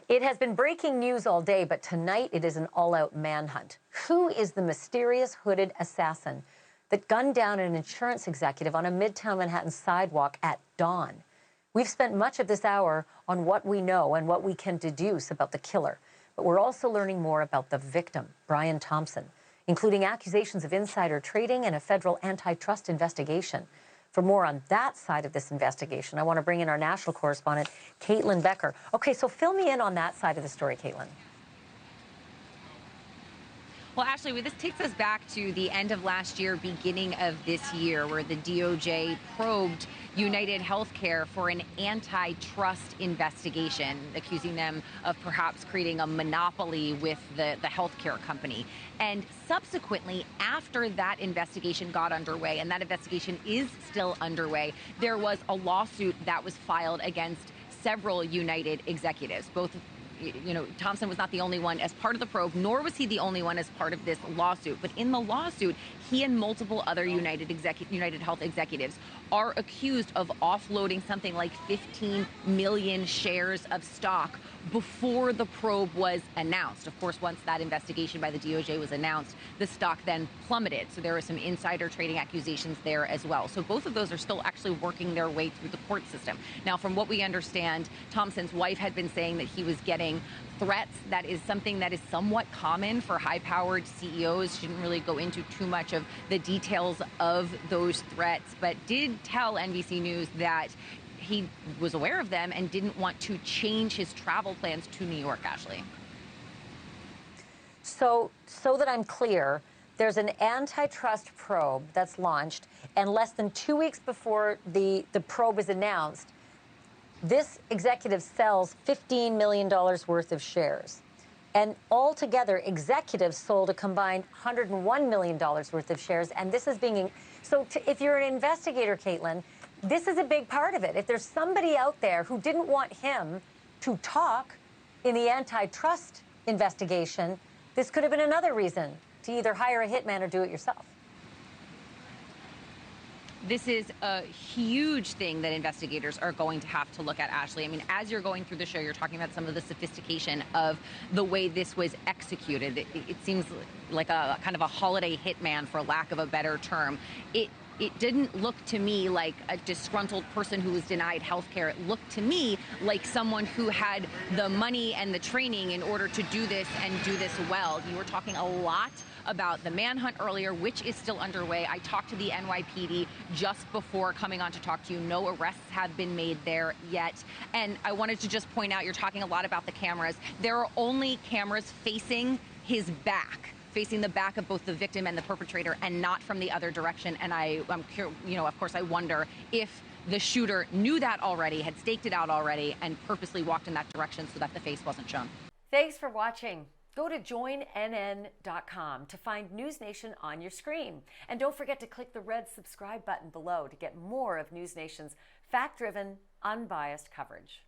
It has been breaking news all day, but tonight it is an all-out manhunt. Who is the mysterious hooded assassin that gunned down an insurance executive on a Midtown Manhattan sidewalk at dawn? We've spent much of this hour on what we know and what we can deduce about the killer, but we're also learning more about the victim, Brian Thompson, including accusations of insider trading and a federal antitrust investigation. For more on that side of this investigation, I want to bring in our national correspondent, Caitlyn Becker. Okay, so fill me in on that side of the story, Caitlyn. Well, Ashleigh, this takes us back to the end of last year, beginning of this year, where the DOJ probed UnitedHealthcare for an antitrust investigation, accusing them of perhaps creating a monopoly with the healthcare company. And subsequently, after that investigation got underway, and that investigation is still underway, there was a lawsuit that was filed against several United executives. Thompson was not the only one as part of the probe, nor was he the only one as part of this lawsuit. But in the lawsuit, he and multiple other United Health executives are accused of offloading something like 15 million shares of stock before the probe was announced. Of course, once that investigation by the DOJ was announced, the stock then plummeted. So there were some insider trading accusations there as well. So both of those are still actually working their way through the court system. Now, from what we understand, Thompson's wife had been saying that he was getting threats. That is something that is somewhat common for high-powered CEOs. She didn't really go into too much of the details of those threats, but did tell NBC News that he was aware of them and didn't want to change his travel plans to New York, Ashleigh. So that I'm clear, there's an antitrust probe that's launched, and less than 2 weeks before the probe is announced, this executive sells $15 million worth of shares. And altogether, executives sold a combined $101 million worth of shares. And this is being... if you're an investigator, Caitlyn, this is a big part of it. If there's somebody out there who didn't want him to talk in the antitrust investigation, this could have been another reason to either hire a hitman or do it yourself. This is a huge thing that investigators are going to have to look at, Ashleigh. I mean, as you're going through the show, you're talking about some of the sophistication of the way this was executed. It seems like a kind of a holiday hitman, for lack of a better term. It didn't look to me like a disgruntled person who was denied health care. It looked to me like someone who had the money and the training in order to do this and do this well. You were talking a lot about the manhunt earlier, which is still underway. I talked to the NYPD just before coming on to talk to you. No arrests have been made there yet. And I wanted to just point out, you're talking a lot about the cameras. There are only cameras facing his back, facing the back of both the victim and the perpetrator, and not from the other direction. And of course, I wonder if the shooter knew that already, had staked it out already, and purposely walked in that direction so that the face wasn't shown. Thanks for watching. Go to joinnn.com to find NewsNation on your screen. And don't forget to click the red subscribe button below to get more of NewsNation's fact-driven, unbiased coverage.